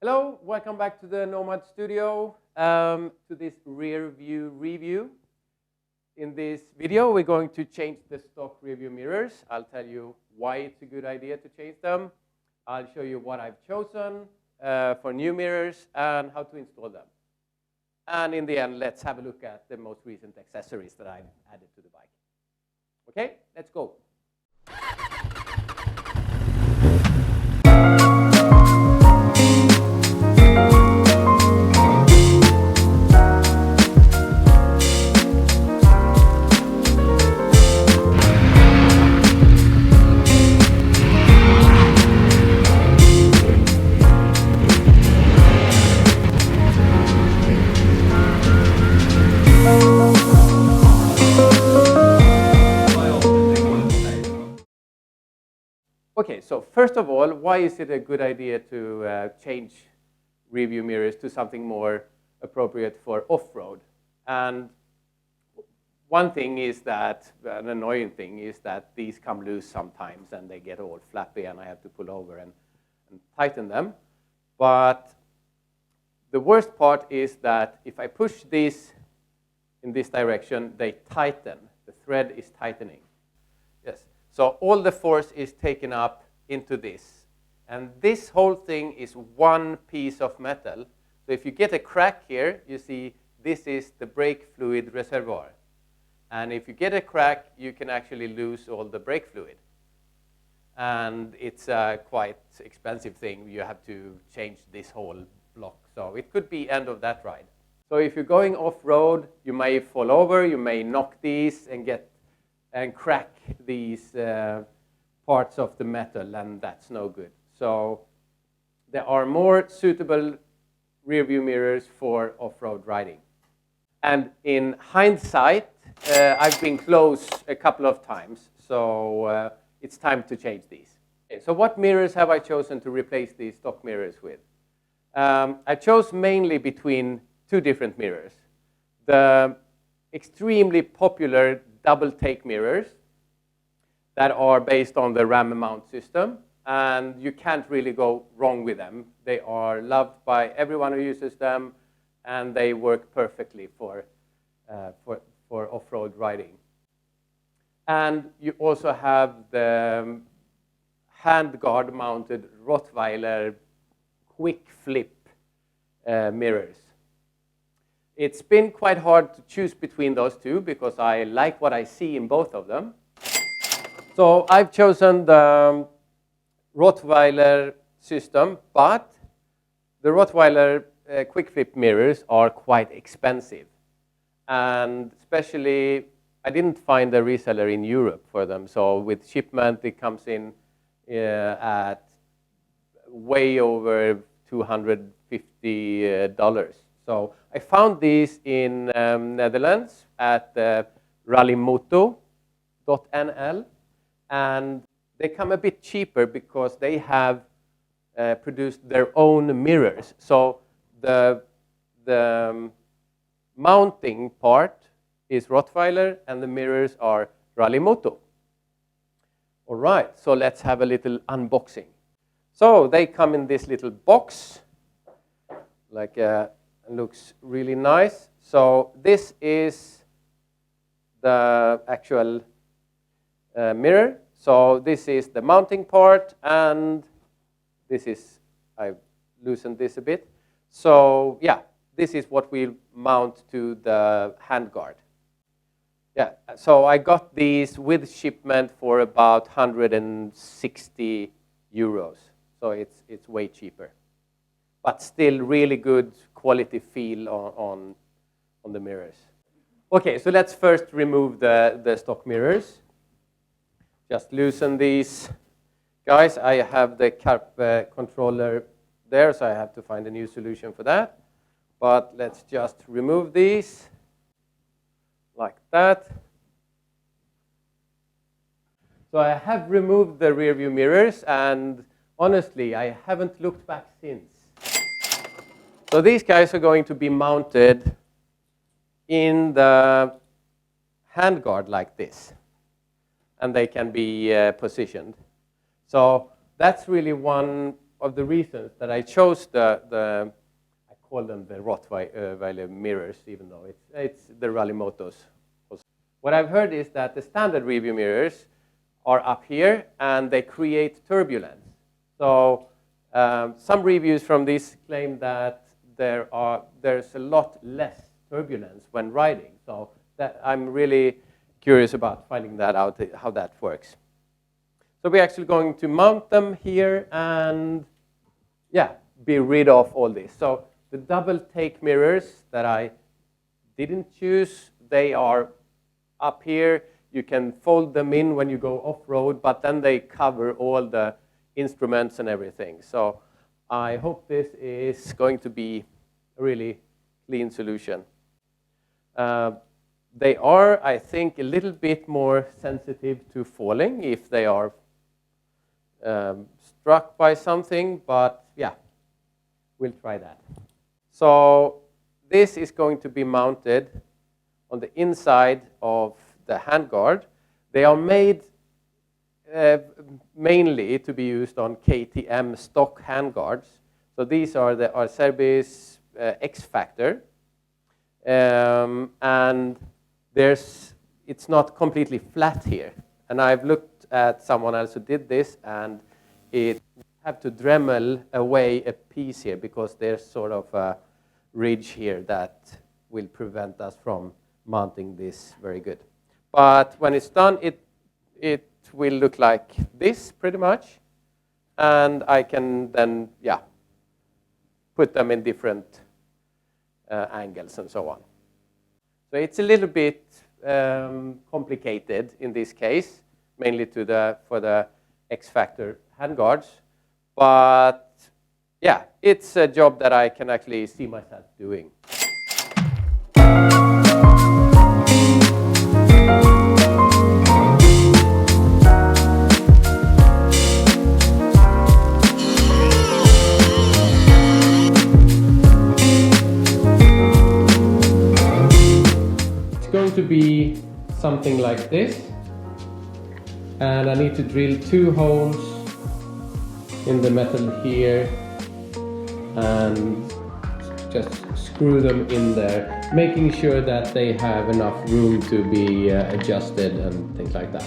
Hello, welcome back to the Nomad studio, to this rear view review. In this video, we're going to change the stock rear view mirrors. I'll tell you why it's a good idea to change them. I'll show you what I've chosen for new mirrors and how to install them. And in the end, let's have a look at the most recent accessories that I've added to the bike. Okay, let's go. Okay, so first of all, why is it a good idea to change rear view mirrors to something more appropriate for off-road? And one thing is that, an annoying thing is that these come loose sometimes and they get all flappy and I have to pull over and tighten them. But the worst part is that if I push these in this direction, they tighten. The thread is tightening. Yes. So all the force is taken up into this. And this whole thing is one piece of metal. So if you get a crack here, you see this is the brake fluid reservoir. And if you get a crack, you can actually lose all the brake fluid. And it's a quite expensive thing. You have to change this whole block. So it could be end of that ride. So if you're going off-road, you may fall over, you may knock these and crack these parts of the metal, and that's no good. So there are more suitable rear view mirrors for off-road riding. And in hindsight, I've been close a couple of times, so it's time to change these. Okay, so what mirrors have I chosen to replace these stock mirrors with? I chose mainly between two different mirrors. The extremely popular double take mirrors that are based on the RAM mount system, and you can't really go wrong with them. They are loved by everyone who uses them, and they work perfectly for off-road riding. And you also have the handguard mounted Rottweiler quick flip mirrors. It's been quite hard to choose between those two because I like what I see in both of them. So I've chosen the Rottweiler system, but the Rottweiler quick flip mirrors are quite expensive. And especially, I didn't find a reseller in Europe for them. So with shipment, it comes in at way over $250. So I found these in Netherlands at rallymoto.nl, and they come a bit cheaper because they have produced their own mirrors. So the mounting part is Rottweiler, and the mirrors are Rallymoto. All right, so let's have a little unboxing. So they come in this little box, like looks really nice. So this is the actual mirror. So this is the mounting part, and this is, I've loosened this a bit. So yeah, this is what we'll mount to the handguard. Yeah, so I got these with shipment for about 160 euros. So it's way cheaper, but still really good quality feel on the mirrors. Okay, so let's first remove the stock mirrors. Just loosen these guys. I have the carb controller there, so I have to find a new solution for that. But let's just remove these like that. So I have removed the rear view mirrors, and honestly, I haven't looked back since. So these guys are going to be mounted in the handguard like this, and they can be positioned. So that's really one of the reasons that I chose I call them the Rottweiler mirrors, even though it's the Rallye-Motos. What I've heard is that the standard rearview mirrors are up here, and they create turbulence. So some reviews from this claim that there's a lot less turbulence when riding. So I'm really curious about finding that out, how that works. So we're actually going to mount them here and, yeah, be rid of all this. So the double take mirrors that I didn't choose, they are up here. You can fold them in when you go off-road, but then they cover all the instruments and everything. So I hope this is going to be a really clean solution. They are, I think, a little bit more sensitive to falling if they are struck by something, but yeah, we'll try that. So this is going to be mounted on the inside of the handguard. They are made mainly to be used on KTM stock handguards. So these are the Acerbis X Factor. And it's not completely flat here. And I've looked at someone else who did this, and it have to Dremel away a piece here because there's sort of a ridge here that will prevent us from mounting this very good. But when it's done, it will look like this pretty much. And I can then, yeah, put them in different angles and so on. So it's a little bit complicated in this case, mainly for the X Factor handguards. But yeah, it's a job that I can actually see myself doing. It's going to be something like this. And I need to drill 2 holes in the metal here and just screw them in there, making sure that they have enough room to be adjusted and things like that.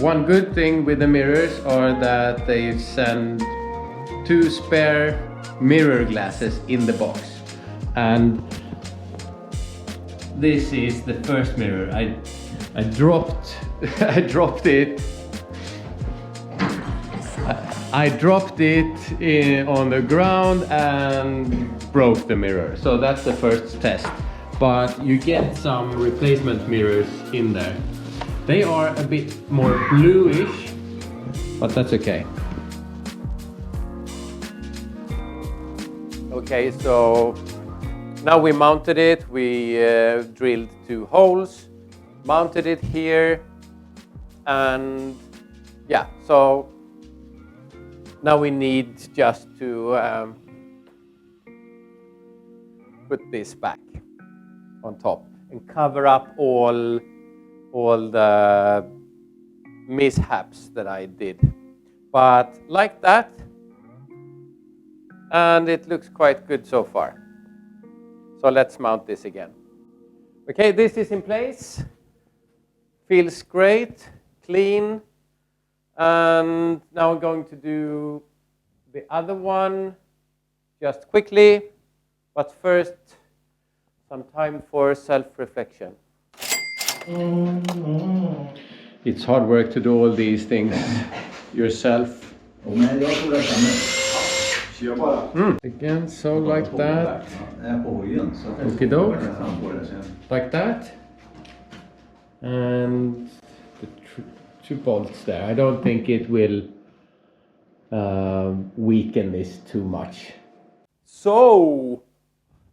One good thing with the mirrors are that they send 2 spare mirror glasses in the box. And this is the first mirror. I dropped I dropped it on the ground and broke the mirror. So that's the first test. But you get some replacement mirrors in there. They are a bit more bluish, but that's okay. Okay, so now we mounted it. We drilled 2 holes, mounted it here, and yeah, so now we need just to put this back on top and cover up all the mishaps that I did. But like that, and it looks quite good so far. So let's mount this again. Okay, this is in place. Feels great, clean. And now I'm going to do the other one just quickly. But first, some time for self-reflection. It's hard work to do all these things yourself. Again, so like that. Okie doke. Like that. And the 2 bolts there. I don't think it will weaken this too much. So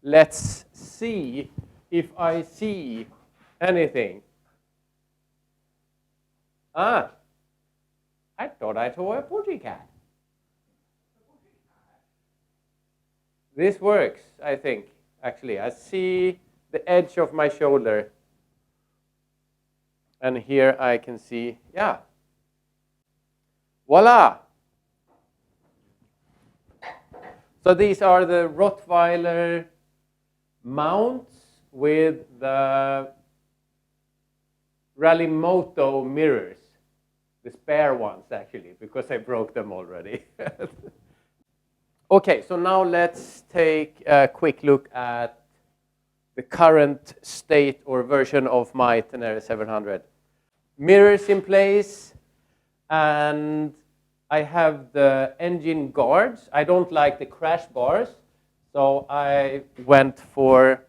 let's see if I see anything. I thought I saw a pussycat. This works, I think, actually. I see the edge of my shoulder. And here I can see, yeah. Voila! So these are the Rottweiler mounts with the Rallymoto mirrors. The spare ones, actually, because I broke them already. Okay, so now let's take a quick look at the current state or version of my Tenere 700. Mirrors in place, and I have the engine guards. I don't like the crash bars, so I went for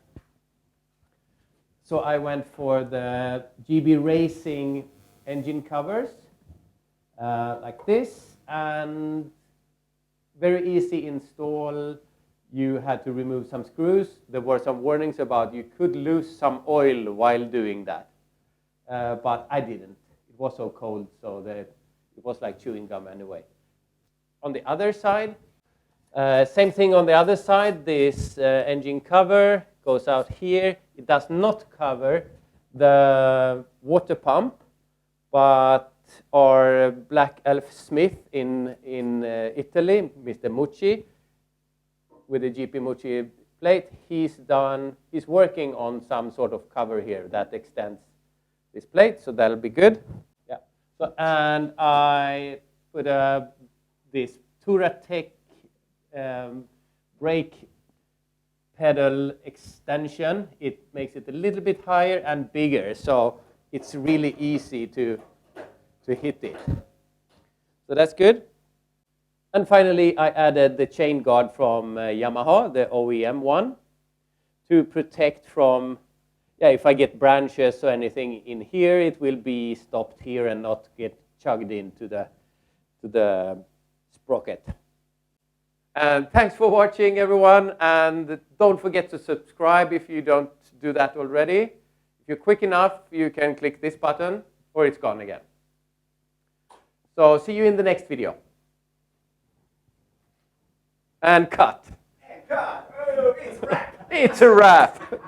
the GB Racing engine covers, like this, and very easy install. You had to remove some screws. There were some warnings about you could lose some oil while doing that, but I didn't. It was so cold, so that it was like chewing gum anyway. On the other side, same thing on the other side. This engine cover goes out here. It does not cover the water pump, but our black elf smith in Italy, Mr. Mucci, with the GP Mucci plate, he's working on some sort of cover here that extends this plate, so that'll be good. Yeah. So, and I put this Touratech brake pedal extension. It makes it a little bit higher and bigger, so it's really easy to hit it. So that's good. And finally, I added the chain guard from Yamaha, the OEM one, to protect from, if I get branches or anything in here, it will be stopped here and not get chugged into the sprocket. And thanks for watching, everyone. And don't forget to subscribe if you don't do that already. If you're quick enough, you can click this button, or it's gone again. So see you in the next video. And cut. And cut. Oh, it's a wrap. It's a wrap.